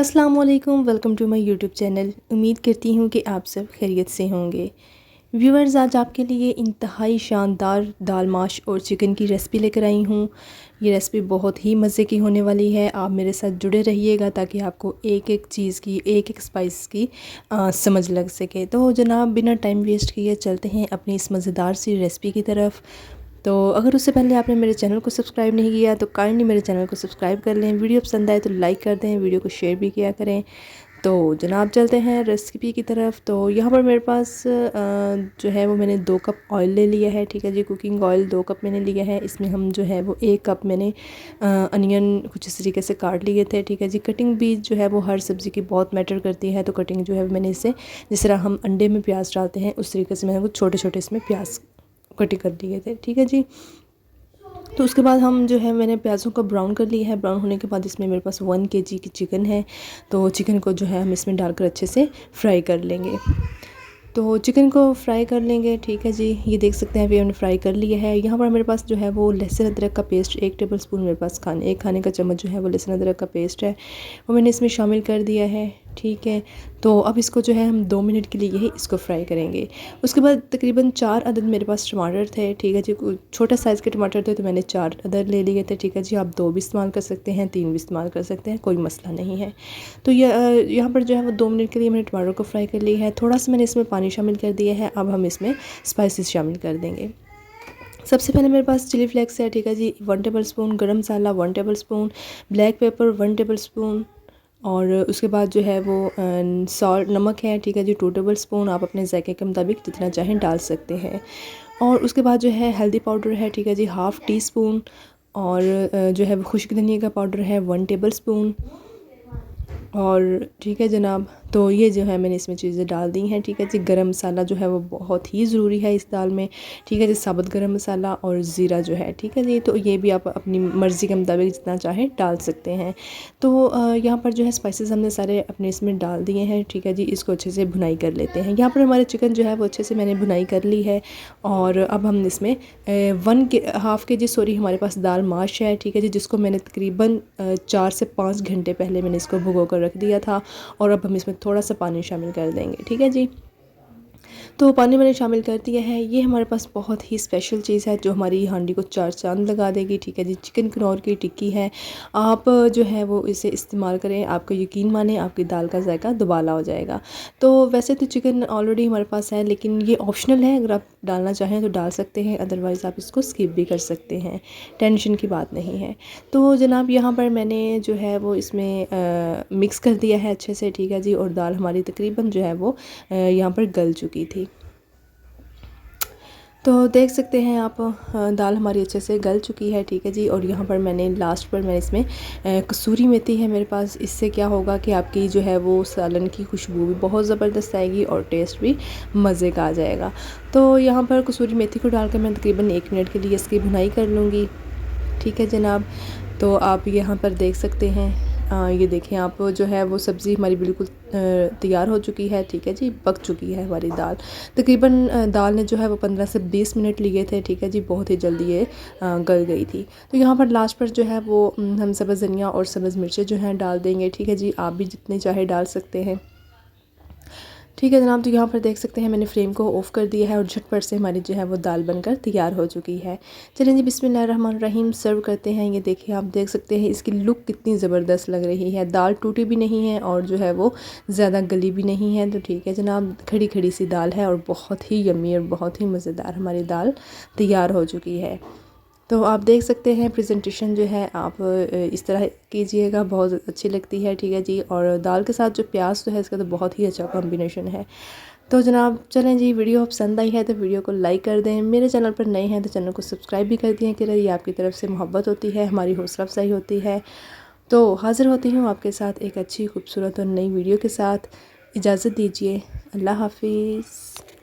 अस्सलाम वालेकुम, welcome to my YouTube channel. उम्मीद करती हूँ कि आप सब खैरियत से होंगे। व्यूअर्स, आज आपके लिए इंतहाई शानदार दाल माश और चिकन की रेसिपी लेकर आई हूँ। ये रेसिपी बहुत ही मज़े की होने वाली है। आप मेरे साथ जुड़े रहिएगा ताकि आपको एक एक चीज़ की, एक एक स्पाइस की समझ लग सके। तो जनाब, बिना टाइम वेस्ट किए चलते हैं अपनी इस मज़ेदार सी रेसिपी की तरफ। तो अगर उससे पहले आपने मेरे चैनल को सब्सक्राइब नहीं किया तो काइंडली मेरे चैनल को सब्सक्राइब कर लें। वीडियो पसंद आए तो लाइक कर दें, वीडियो को शेयर भी किया करें। तो जनाब, चलते हैं रेसिपी की तरफ। तो यहाँ पर मेरे पास जो है वो मैंने 2 कप ऑयल ले लिया है। ठीक है जी, कुकिंग ऑयल 2 कप मैंने लिया है। इसमें हम जो है वो 1 कप मैंने अनियन कुछ इस तरीके से काट लिए थे। ठीक है जी, कटिंग भी जो है वो हर सब्ज़ी की बहुत मैटर करती है। तो कटिंग जो है मैंने इसे जिस तरह हम अंडे में प्याज डालते हैं उस तरीके से मैंने कुछ छोटे छोटे इसमें प्याज कटिंग कर लिए थे। ठीक है जी, तो उसके बाद हम जो है मैंने प्याज़ों को ब्राउन कर लिया है। ब्राउन होने के बाद इसमें मेरे पास 1 केजी की चिकन है। तो चिकन को जो है हम इसमें डालकर अच्छे से फ्राई कर लेंगे। तो चिकन को फ्राई कर लेंगे। ठीक है जी, ये देख सकते हैं अभी हमने फ्राई कर लिया है। यहाँ पर मेरे पास जो है वो लहसुन अदरक का पेस्ट 1 टेबल स्पून मेरे पास एक खाने का चम्मच जो है वो लहसुन अदरक का पेस्ट है, वो मैंने इसमें शामिल कर दिया है। ठीक है, तो अब इसको जो है हम 2 मिनट के लिए यही इसको फ्राई करेंगे। उसके बाद तकरीबन 4 अदद मेरे पास टमाटर थे। ठीक है जी, छोटा साइज़ के टमाटर थे तो मैंने 4 अदद ले लिए थे। ठीक है जी, आप 2 भी इस्तेमाल कर सकते हैं, 3 भी इस्तेमाल कर सकते हैं, कोई मसला नहीं है। तो यहाँ पर जो है वो 2 मिनट के लिए मैंने टमाटर को फ्राई कर लिया है। थोड़ा सा मैंने इसमें पानी शामिल कर दिया है। अब हम इसमें स्पाइसेस शामिल कर देंगे। सबसे पहले मेरे पास चिली फ्लेक्स है। ठीक है जी, 1 टेबल स्पून, गरम मसाला 1 table spoon, black pepper 1 table spoon, और उसके बाद जो है वो सॉल्ट नमक है। ठीक है जी, 2 टेबल स्पून, आप अपने जायके के मुताबिक जितना चाहें डाल सकते हैं। और उसके बाद जो है हल्दी पाउडर है। ठीक है जी, ½ टी स्पून, और जो है वो खुश्क धनिया का पाउडर है 1 टेबल स्पून। और ठीक है जनाब, तो ये जो है मैंने इसमें चीज़ें डाल दी हैं। ठीक है जी, गरम मसाला जो है वो बहुत ही ज़रूरी है इस दाल में। ठीक है जी, साबुत गरम मसाला और ज़ीरा जो है। ठीक है जी, तो ये भी आप अपनी मर्ज़ी के मुताबिक जितना चाहें डाल सकते हैं। तो यहाँ पर जो है स्पाइसेस हमने सारे अपने इसमें डाल दिए हैं। ठीक है जी, इसको अच्छे से भुनाई कर लेते हैं। यहाँ पर हमारे चिकन जो है वो अच्छे से मैंने भुनाई कर ली है। और अब हम इसमें ½ के जी सॉरी हमारे पास दाल माश है। ठीक है जी, जिसको मैंने तकरीबन 4 से 5 घंटे पहले मैंने इसको भिगो कर रख दिया था। और अब हम इसमें थोड़ा सा पानी शामिल कर देंगे। ठीक है जी, तो पानी मैंने शामिल कर दिया है। ये हमारे पास बहुत ही स्पेशल चीज़ है जो हमारी हांडी को 4 चांद लगा देगी। ठीक है जी, चिकन कनौर की टिक्की है। आप जो है वो इसे इस्तेमाल करें, आपको यकीन माने आपकी दाल का जायका दुबाला हो जाएगा। तो वैसे तो चिकन ऑलरेडी हमारे पास है, लेकिन ये ऑप्शनल है, अगर आप डालना चाहें तो डाल सकते हैं, अदरवाइज़ आप इसको स्किप भी कर सकते हैं, टेंशन की बात नहीं है। तो जनाब, यहाँ पर मैंने जो है वो इसमें मिक्स कर दिया है अच्छे से। ठीक है जी, और दाल हमारी तकरीबन जो है वो यहाँ पर गल चुकी थी। तो देख सकते हैं आप, दाल हमारी अच्छे से गल चुकी है। ठीक है जी, और यहाँ पर मैंने लास्ट पर मैं इसमें कसूरी मेथी है मेरे पास। इससे क्या होगा कि आपकी जो है वो सालन की खुशबू भी बहुत ज़बरदस्त आएगी और टेस्ट भी मज़े का आ जाएगा। तो यहाँ पर कसूरी मेथी को डालकर मैं तकरीबन 1 मिनट के लिए इसकी भुनाई कर लूँगी। ठीक है जनाब, तो आप यहाँ पर देख सकते हैं, ये देखें आप, जो है वो सब्ज़ी हमारी बिल्कुल तैयार हो चुकी है। ठीक है जी, पक चुकी है हमारी दाल। तकरीबन दाल ने जो है वो 15 से 20 मिनट लिए थे। ठीक है जी, बहुत ही जल्दी ये गल गई थी। तो यहाँ पर लास्ट पर जो है वो हम सब्ज़ धनिया और सब्ज़ मिर्चें जो हैं डाल देंगे। ठीक है जी, आप भी जितने चाहे डाल सकते हैं। ठीक है जनाब, तो यहाँ पर देख सकते हैं मैंने फ्लेम को ऑफ़ कर दिया है और झटपट से हमारी जो है वो दाल बनकर तैयार हो चुकी है। चलें जी, बिस्मिल्लाहिर्रहमानिर्रहीम सर्व करते हैं। ये देखिए, आप देख सकते हैं इसकी लुक कितनी ज़बरदस्त लग रही है। दाल टूटी भी नहीं है और जो है वो ज़्यादा गली भी नहीं है। तो ठीक है जनाब, खड़ी खड़ी सी दाल है और बहुत ही यम्मी और बहुत ही मज़ेदार हमारी दाल तैयार हो चुकी है। तो आप देख सकते हैं प्रेजेंटेशन जो है आप इस तरह कीजिएगा, बहुत अच्छी लगती है। ठीक है जी, और दाल के साथ जो प्याज तो है इसका तो बहुत ही अच्छा कॉम्बिनेशन है। तो जनाब, चलें जी, वीडियो पसंद आई है तो वीडियो को लाइक कर दें। मेरे चैनल पर नए हैं तो चैनल को सब्सक्राइब भी कर दिए कि ये आपकी तरफ से मोहब्बत होती है, हमारी हौसला अफजाई होती है। तो हाज़िर होती हूँ आपके साथ एक अच्छी खूबसूरत और नई वीडियो के साथ। इजाज़त दीजिए, अल्लाह हाफिज़।